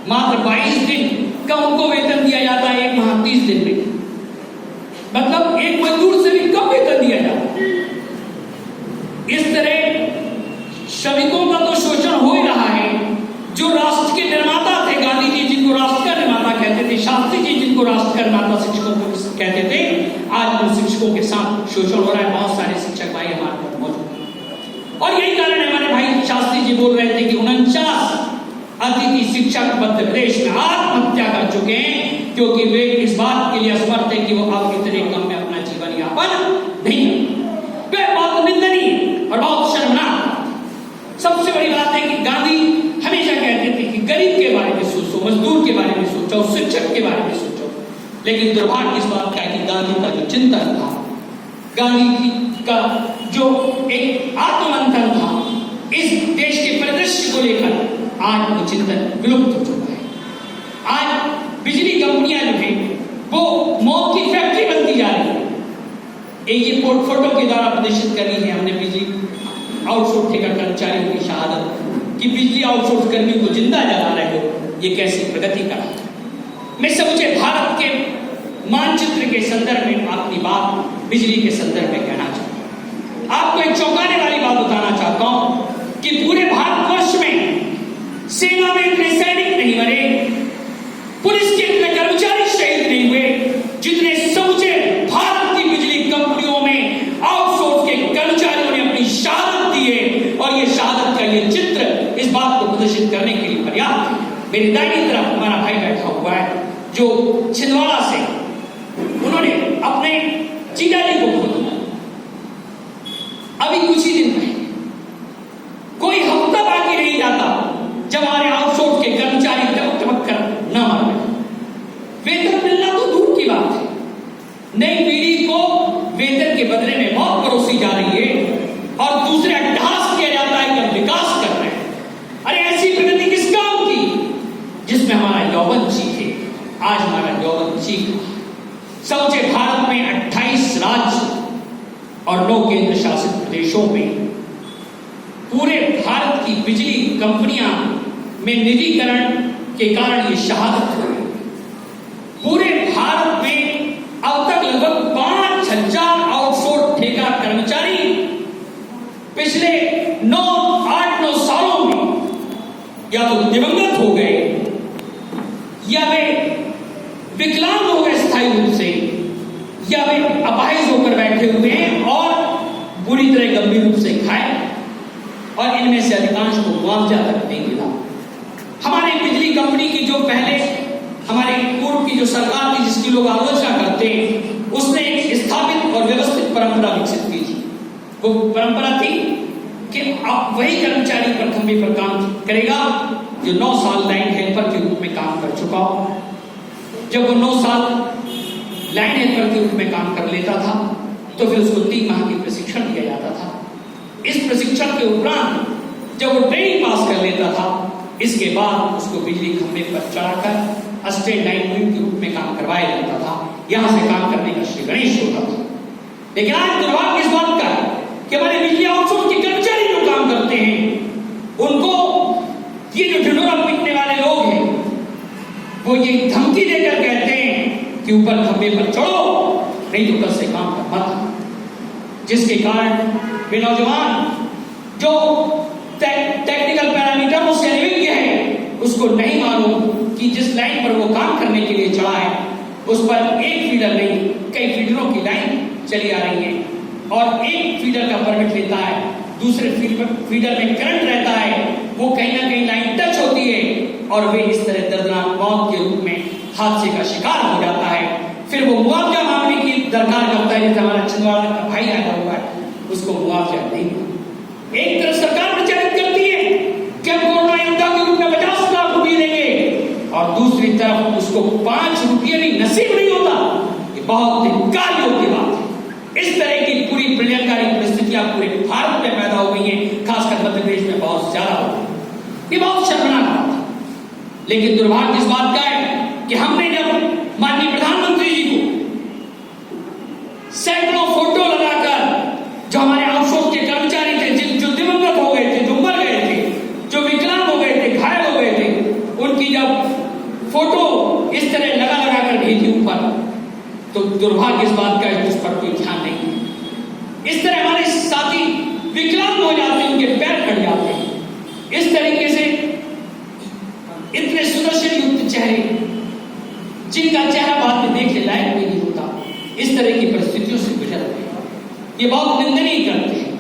मात्र 22 दिन का उनको वेतन दिया जाता है, एक माह 30 दिन में। मतलब एक मजदूर से भी कम वेतन दिया जाता है। इस तरह श्रमिकों का तो शोषण हो ही रहा है। जो राष्ट्र के निर्माता थे, गांधी जी जिनको राष्ट्र का निर्माता कहते थे, शास्त्री जी जिनको राष्ट्र का निर्माता शिक्षकों को कहते थे, आज उन शिक्षकों के साथ शोषण हो रहा है। बहुत सारे शिक्षक भाई हमारे पास मौजूद हैं और यही कारण है, हमारे भाई शास्त्री जी बोल रहे थे कि 49 अतिथि शिक्षक मध्य प्रदेश में आत्महत्या कर चुके हैं क्योंकि वे इस बात के लिए असमर्थ है कि वो अब इतने कम में अपना जीवन यापन नहीं करते। वे बहुत निंदनीय और बहुत शर्मनाक। सबसे बड़ी बात है कि गांधी हमेशा कहते थे कि गरीब के बारे में सोचो, मजदूर के बारे में सोचो, शिक्षक के बारे में सोचो। लेकिन दुर्भाग्य इस बात का है कि गांधी का जो चिंतन था, गांधी का जो एक आत्ममंथन था इस देश के परिदृश्य को लेकर, आज वो चिंतन विलुप्त हो चुका है। आज बिजली कंपनियां जो है वो मौत की फैक्ट्री बनती जा रही है। एक ये फोटो के द्वारा प्रदर्शित करी है हमने बिजली आउटसोर्स ठेका कर्मचारियों की शहादत कि बिजली आउटसोर्स कर्मियों को जिंदा जला रहे हो, ये कैसी प्रगति का है। मैं समझे भारत के मानचित्र के संदर्भ में अपनी बात बिजली के संदर्भ में कहना चाहता हूं। आपको एक चौंकाने वाली बात बताना चाहता हूं कि पूरे भारतवर्ष में सेना में इतने सैनिक नहीं मरे, पुलिस के इतने कर्मचारी शहीद नहीं हुए जितने समूचे भारत की बिजली कंपनियों में आउटसोर्स के कर्मचारियों ने अपनी शहादत दी है। और ये शहादत का ये चित्र इस बात को प्रदर्शित करने के लिए पर्याप्त है। मेरी दाहिनी तरफ हमारा भाई बैठा हुआ है जो छिंदवाड़ा से, उन्होंने अपने चिंगारी को खो दिया अभी कुछ ही दिन पहले। कोई हफ्ता बाकी नहीं जाता जब हमारे आउटसोर्स के कर्मचारी टपक कर न मर गए। वेतन मिलना तो दूर की बात है, नई पीढ़ी को वेतन के बदले में मौत परोसी जा रही है और दूसरे अट्टहास किया जाता है कि हम विकास कर रहे हैं। अरे ऐसी प्रगति किस काम की जिसमें हमारा यौवन चीखे। आज हमारा यौवन चीख। समूचे भारत में 28 राज्य और 9 केंद्र शासित प्रदेशों में पूरे भारत की बिजली कंपनियां में निजीकरण के कारण ये शहादत हो गई। पूरे भारत में अब तक लगभग 5000 आउटसोर्स ठेका कर्मचारी पिछले 8-9 सालों में या तो दिवंगत हो गए या वे विकलांग हो गए स्थायी रूप से, या वे अपाहिज होकर बैठे हुए हैं और बुरी तरह गंभीर रूप से घायल, और इनमें से अधिकांश को मुआवजा तक नहीं मिला। हमारे बिजली कंपनी की जो पहले हमारे पूर्व की जो सरकार थी जिसकी लोग आलोचना करते हैं, उसने एक स्थापित और व्यवस्थित परंपरा विकसित की थी। वो परंपरा थी कि अब वही कर्मचारी पर खंभे पर काम करेगा जो 9 साल लाइन हेल्पर के रूप में काम कर चुका हो। जब वो 9 साल लाइन हेल्पर के रूप में काम कर लेता था तो फिर उसको 3 माह की प्रशिक्षण दिया जाता था। इस प्रशिक्षण के उपरांत जब वो ट्रेनिंग पास कर लेता था, इसके बाद उसको बिजली खंभे पर चढ़ाकर स्ट्रेट लाइन मैन के रूप में काम करवाया जाता था। यहां से काम करने का श्री गणेश होता था। लेकिन आज दुर्भाग्य इस बात का है कि हमारे बिजली आउटसोर्स के कर्मचारी जो काम करते हैं उनको ये जो ढिंढोरा पीटने वाले लोग हैं वो ये धमकी देकर कहते हैं कि ऊपर खंभे पर चढ़ो नहीं तो कल से काम कर मत। जिसके कारण वे नौजवान जो टेक्निकल पैरामीटर से अनभिज्ञ है उसको नहीं मालूम कि जिस लाइन पर वो काम करने के लिए चढ़ा है उस पर एक फीडर नहीं कई फीडरों की लाइन चली आ रही है और एक फीडर का परमिट लेता है, दूसरे फीडर में करंट रहता है, वो कहीं ना कहीं लाइन टच होती है और वे इस तरह दर्दनाक मौत के रूप में हादसे का शिकार हो जाता है। फिर वो मुआवजा मांगने की दरकार करता है, जैसे हमारा छिंदवाड़ा का भाई आया हुआ है उसको मुआवजा नहीं। एक तरफ सरकार प्रचारित करती है कि हम कोरोना योद्धा के रूप में 50 लाख रुपये देंगे और दूसरी तरफ उसको 5 रुपये भी नसीब नहीं होता। ये बहुत धिक्कार योग्य बात है। इस तरह की पूरी प्रलयंकारी परिस्थितियां पूरे भारत में पैदा हो गई हैं, खासकर मध्य प्रदेश में बहुत ज्यादा हो गई। ये बहुत शर्मनाक बात है। लेकिन दुर्भाग्य इस बात का है कि हमने जब माननीय प्रधानमंत्री जी को सैकड़ों फोटो लगाकर जो हमारे आउटसोर्स के कर्मचारी थे, जो दिवंगत हो गए थे, जो मर गए थे, जो विकलांग हो गए थे, घायल हो गए थे, उनकी जब फोटो इस तरह लगा लगा कर भेजी ऊपर, तो दुर्भाग्य इस बात का उस पर कोई ध्यान नहीं है। इस तरह हमारे साथी विकलांग हो जाते हैं, उनके पैर कट जाते हैं। इस तरीके से इतने सुदर्शन युक्त चेहरे, जिनका चेहरा बाद में देखने लायक भी नहीं होता, इस तरह की परिस्थितियों से गुजर रहे हैं। ये बहुत निंदनीय करते हैं।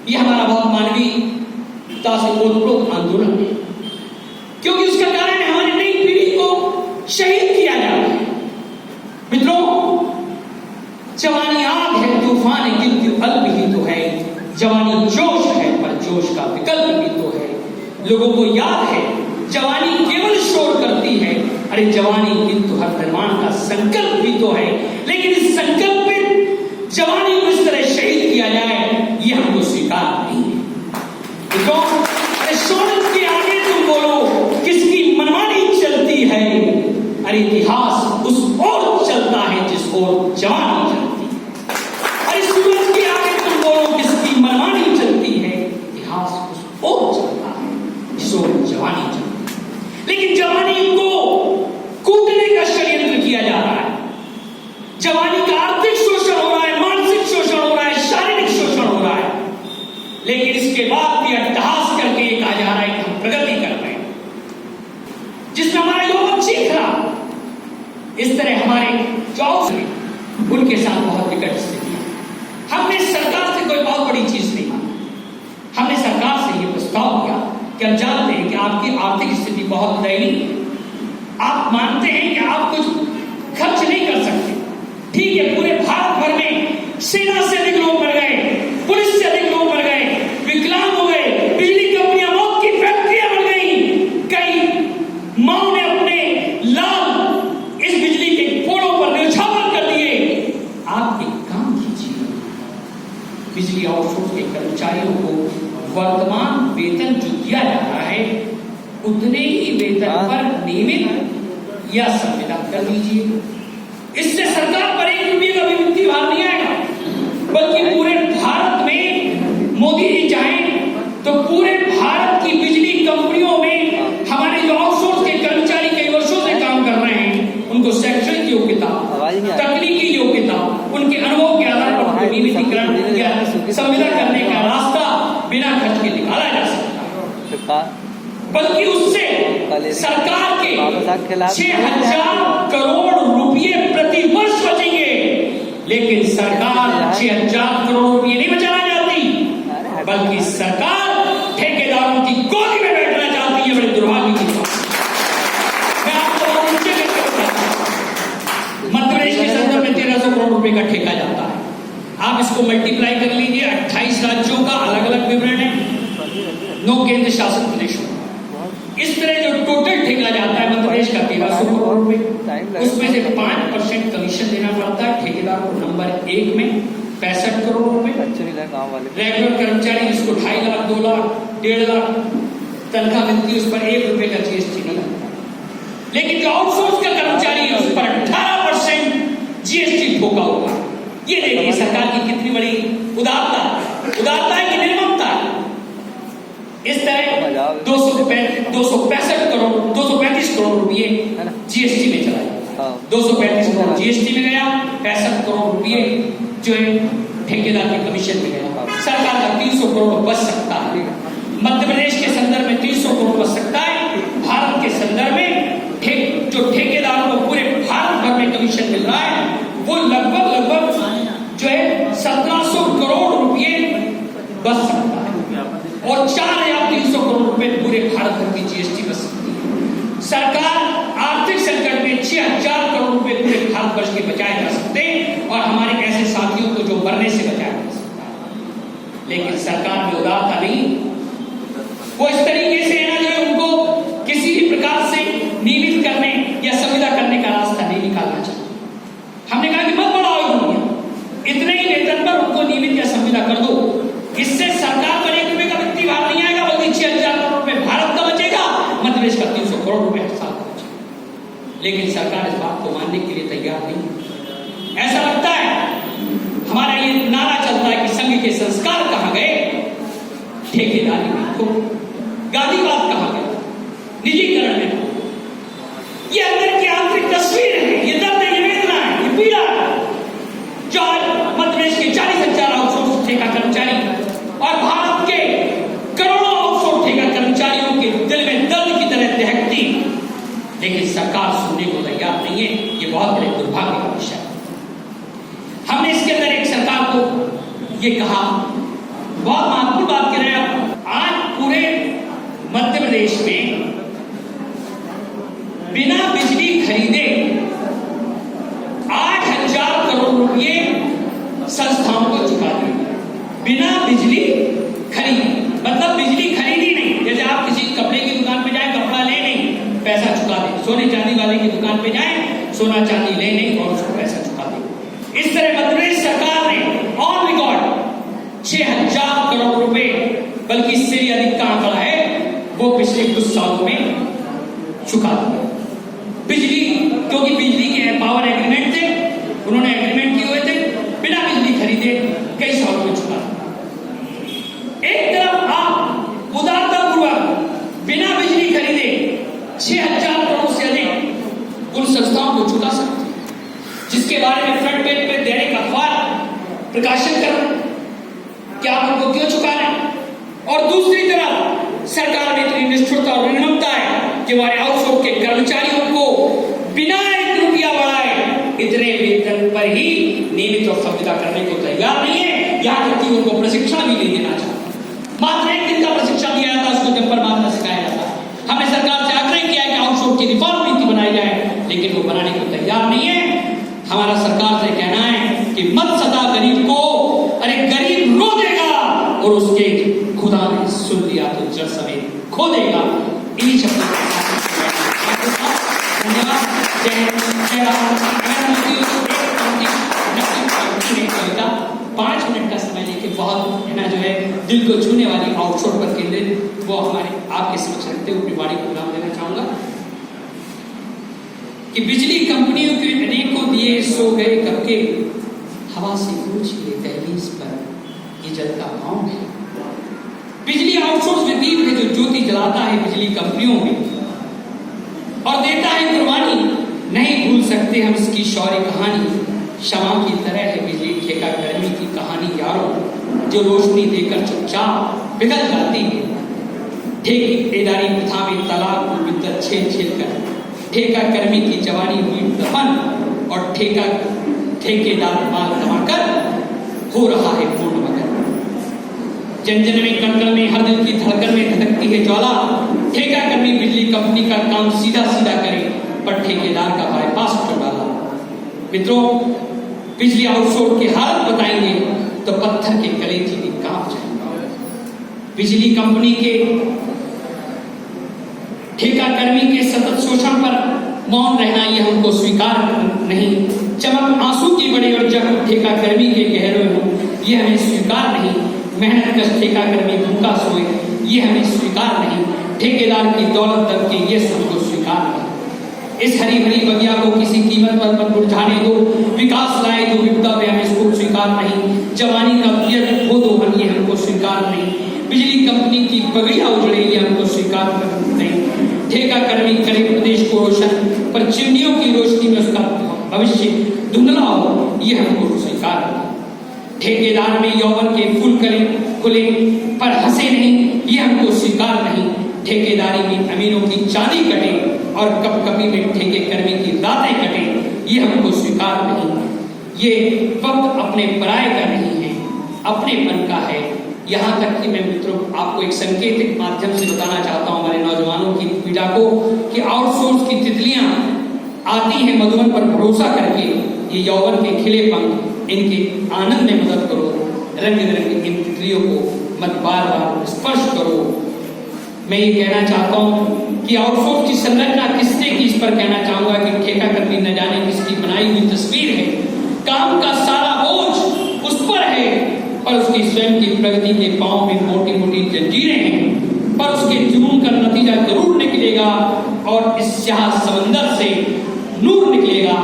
ये हमारा बहुत मानवीयता से ओतप्रोत आंदोलन है, क्योंकि उसका कारण हमारी नई पीढ़ी को शहीद किया जा रहा है। मित्रों, जवानी आग है, तूफान गिद्ध अल्प ही तो है, जवानी जोश है पर जोश का विकल्प भी तो है। लोगों को याद है जवानी केवल शोर करती है, अरे जवानी किंतु हर निर्माण का संकल्प भी तो है। लेकिन इस संकल्प में जवानी को इस तरह शहीद किया जाए, ये हमको स्वीकार नहीं है। तो अरे शोर के आगे तुम बोलो किसकी मनमानी चलती है, अरे इतिहास उस ओर चलता है जिस ओर जवानी चलती है। अरे सूरज के आगे तुम बोलो किसकी मनमानी चलती है, इतिहास उस ओर चलता है जिस ओर जवानी चलती है। लेकिन जवानी को कूटने का षड्यंत्र किया जा रहा है। जवानी का आर्थिक शोषण हो रहा है, मानसिक शोषण हो रहा है, शारीरिक शोषण हो रहा है। लेकिन इसके बाद भी अट्टहास करके ये कहा जा रहा है कि हम प्रगति कर रहे हैं, जिसमें हमारा युवक चीख रहा। इस तरह हमारे जॉब्स में उनके साथ बहुत विकट स्थिति है। हमने सरकार से कोई बहुत बड़ी चीज नहीं मांगी। हमने सरकार से ये प्रस्ताव किया कि हम जानते हैं कि आपकी आर्थिक स्थिति बहुत दयनीय है, आप मानते हैं कि आप कुछ खर्च नहीं कर सकते, ठीक है। पूरे भारत भर में सेना से अधिक लोग मर गए, पुलिस से अधिक लोग मर गए, विकलांग हो गए, बिजली कंपनियां मौत की फैक्ट्रियां बन गई, कई माओ ने अपने लाल इस बिजली के पोलों पर न्यौछावर कर दिए। आप एक काम कीजिए, बिजली आउटसोर्स के कर्मचारियों को वर्तमान वेतन जो दिया जा रहा है उतने ही वेतन पर नियमित या संविदा कर लीजिए। इससे सरकार पर 1 रुपये का भी वित्तीय भार नहीं आएगा, बल्कि पूरे भारत में मोदी जी चाहें तो पूरे भारत की बिजली कंपनियों में हमारे जो आउटसोर्स के कर्मचारी कई वर्षों से काम कर रहे हैं, उनको शैक्षणिक योग्यता, तकनीकी योग्यता, उनके अनुभव के आधार पर नियमितीकरण या संविदा करने का रास्ता बिना खर्च के निकाला जा सकता है। बल्कि उससे सरकार के 6,000 करोड़ रुपए प्रति वर्ष बचेंगे। लेकिन सरकार 6,000 करोड़ रुपए नहीं बचाना चाहती, बल्कि सरकार ठेकेदारों की गोदी में बैठना चाहती है। बड़े दुर्भाग्य की बात। मैं आपको नीचे मध्य प्रदेश के संदर्भ में 1,300 करोड़ रुपए का ठेका जाता है। आप इसको मल्टीप्लाई कर लीजिए, 28 राज्यों का अलग अलग विवरण है, 9 केंद्र शासित प्रदेशों। इस तरह जो टोटल ठेका जाता है मध्य प्रदेश का 1,300 करोड़ रुपए, उसमें से 5% कमीशन देना पड़ता है ठेकेदार को नंबर 1 में 65 करोड़ रुपए। रेगुलर कर्मचारी जिसको 2.5 लाख, 2 लाख, 1.5 लाख तनख्वाह मिलती है, उस पर 1 रुपए का जीएसटी नहीं लगता। लेकिन जो आउटसोर्स का कर्मचारी है उस पर 18% जीएसटी ठोका होगा। ये देखिए सरकार की कितनी बड़ी उदारता है कि निर्ममता है। इस तरह 235 करोड़ रुपए जीएसटी में चला जाता है। 235 करोड़ जीएसटी में गया, 65 करोड़ रुपए जो है ठेकेदार के कमीशन में गया। सरकार का 300 करोड़ बच सकता है। मध्य प्रदेश के संदर्भ में 300 करोड़ बच सकता है। भारत के संदर्भ में जो ठेकेदारों को पूरे भारत भर में कमीशन मिल रहा है वो लगभग जो है 1700 करोड़ रुपए बच सकता है, और 4,300 करोड़ रुपए पूरे भारत भर की जीएसटी बच सकती है। सरकार आर्थिक संकट में 6,000 करोड़ रुपए पूरे भारत वर्ष के बचाए जा सकते हैं, और हमारे ऐसे साथियों को जो मरने से बचाया जा सकता है। लेकिन सरकार में उदारता नहीं, वो इस तरीके से है ना जो उनको किसी भी प्रकार से नियमित करने या संविदा करने का रास्ता नहीं निकालना चाहिए। हमने कहा कि मत बढ़ाओ दुनिया, इतने ही वेतन पर उनको नियमित या संविदा कर दो। इससे सरकार पर 1 रुपए का वित्तीय भार नहीं आएगा, बल्कि 6,000 करोड़ रुपए भारत का बचेगा, मध्य प्रदेश का 300 करोड़ रुपए हर साल का बचेगा। लेकिन सरकार इस बात को मानने के लिए तैयार नहीं। ऐसा लगता है हमारा ये नारा चलता है कि संघ के संस्कार कहां गए, ठेकेदारी में तो गांधीवाद कहां गया, निजीकरण में। ये अंदर लेकिन सरकार सुनने को तैयार नहीं है। ये बहुत बड़े दुर्भाग्य का विषय है। हमने इसके अंदर एक सरकार को ये कहा, बहुत महत्वपूर्ण बात कह रहे हैं, आज पूरे मध्य प्रदेश में बिना बिजली खरीदे 8,000 करोड़ रुपए संस्थाओं को चुका दिए। बिना बिजली खरीद मतलब बिजली खरीदी नहीं। जैसे आप किसी कपड़े की दुकान पे जाए, कपड़ा ले नहीं, पैसा चुका दे। सोने चांदी वाले की दुकान पे जाए, सोना चांदी ले नहीं और उसको पैसा चुका दे। इस तरह मध्य प्रदेश सरकार ने ऑन रिकॉर्ड 6,000 करोड़ रुपए, बल्कि इससे भी अधिक का आंकड़ा है, वो पिछले कुछ सालों में चुका दिया। बिजली, क्योंकि बिजली के पावर एग्रीमेंट थे, उन्होंने एग्रीमेंट किए हुए थे, बिना बिजली खरीदे कई सालों में चुका दिया। एक तरफ आप उदारतापूर्वक बिना बिजली खरीदे 6,000 करोड़ से अधिक उन संस्थाओं को चुका सकते हैं, जिसके बारे में फ्रंट पेज पे दैनिक अखबार प्रकाशित कर क्या आप उनको क्यों चुका रहे हैं। और दूसरी तरफ सरकार में इतनी निष्ठुरता और निर्ममता है कि हमारे आउटसोर्स के कर्मचारियों को बिना 1 रुपया बढ़ाए इतने वेतन पर ही नियमित और संविदा करने को तैयार नहीं है। यहाँ तक कि उनको प्रशिक्षण भी नहीं देना चाहते। मात्र 1 दिन का प्रशिक्षण दिया जाता, उसको जंपर मारना सिखाया जाता। हमने सरकार से आग्रह किया है कि आउटसोर्स की रिफॉर्म नीति बनाई जाए, लेकिन वो बनाने को तैयार नहीं है। हमारा सरकार से कहना है कि मत सता गरीब को, अरे गरीब रो देगा और उसके खुदा ने सुन लिया तो जड़ समेत खो देगा। इन्हीं शब्दों के साथ धन्यवाद। जय राम। 5 मिनट का समय लेके बहुत है ना जो है दिल को छूने वाली आउटसोर्स पर केंद्रित वो हमारे आपके समक्ष रखते हुए अपनी वाणी को नाम देना चाहूंगा कि बिजली कंपनियों के अनेकों दिए सो गए कब के, हवा से पूछ ले दहलीज पर ये जलता पाँव है। बिजली आउटसोर्स व्यतीत है जो ज्योति जलाता है बिजली कंपनियों में और देता है कुर्बानी। नहीं भूल सकते हम इसकी शौर्य कहानी, क्षमा की तरह है बिजली ठेका कर्मी की कहानी यारों, जो रोशनी देकर चुपचाप पिघल जाती है। ठेकेदारी प्रथा में तलाक को बिद्दत छेल छेल कर ठेका कर्मी की जवानी हुई दफन और ठेकेदार माल कमाकर हो रहा है पूर्ण मगन। जन जन में कणकण में हर दिल की धड़कन में धड़कती है ज्वाला। ठेका कर्मी बिजली कंपनी का काम सीधा सीधा करे पर ठेकेदार का बाईपास क्यों डाला। मित्रों, बिजली आउटसोर्स की हालत बताएंगे तो पत्थर के कलेजी भी कांप जाएंगे। बिजली कंपनी के ठेका कर्मी के सतत शोषण पर मौन रहना यह हमको स्वीकार नहीं। चमक आंसू की बड़ी और जख्म ठेका कर्मी के गहरे हो यह हमें स्वीकार नहीं। मेहनत कश ठेका कर्मी भूखा सोए ये हमें स्वीकार नहीं। ठेकेदार की दौलत दब के ये सबको स्वीकार नहीं। इस हरी भरी बगिया को किसी कीमत पर मत मुरझाने दो। विकास लाए तो विपदा में हमें इसको स्वीकार नहीं। जवानी का पियर हो दो मन ये हमको स्वीकार नहीं। बिजली कंपनी की बगिया उजड़े ये हमको स्वीकार नहीं। ठेका कर्मी करे प्रदेश को रोशन पर चिमनियों की रोशनी में उसका भविष्य धुंधला हो ये हमको स्वीकार नहीं। ठेकेदार में यौवन के फूल खुले पर हंसे नहीं ये हमको स्वीकार नहीं। ठेकेदारी में अमीरों की चांदी कटे और कभी में ठेके कर्मी की रातें कटे ये हमको स्वीकार नहीं। ये वक्त अपने पराये का नहीं है, अपनेपन का है। यहाँ तक कि मैं मित्रों आपको एक संकेतिक माध्यम से बताना चाहता हूँ हमारे नौजवानों की पीढ़ा को कि आउटसोर्स की तितलियां आती हैं मधुबन पर भरोसा करके। ये यौवन के खिले पंख इनके आनंद में मदद करो। रंग बिरंगी इन तितलियों को मत बार बार स्पर्श करो। मैं ये कहना चाहता हूँ कि आउटसोर्स की संरचना किसने की, इस पर कहना चाहूंगा कि ठेका कर्मी न जाने किसकी बनाई हुई तस्वीर है। काम का सारा बोझ उस पर है और उसकी स्वयं की प्रगति के पांव में मोटी मोटी जंजीरें हैं, पर उसके जुनून का नतीजा जरूर निकलेगा और इस स्याह समंदर से नूर निकलेगा।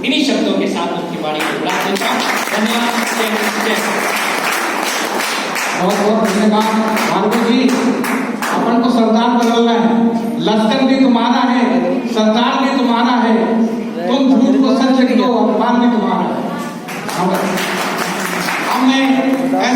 इन्हीं शब्दों के साथ उसकी वाणी को बुला देता हूं। धन्यवाद। बहुत बहुत धन्यवाद भार्गव जी। अपन को सरदार बदलना है, लश्कर भी तुम्हारा है, सरदार भी तुम्हारा है, तुम झूठ को सच लिख दो, अपमान भी तुम्हारा है। हमने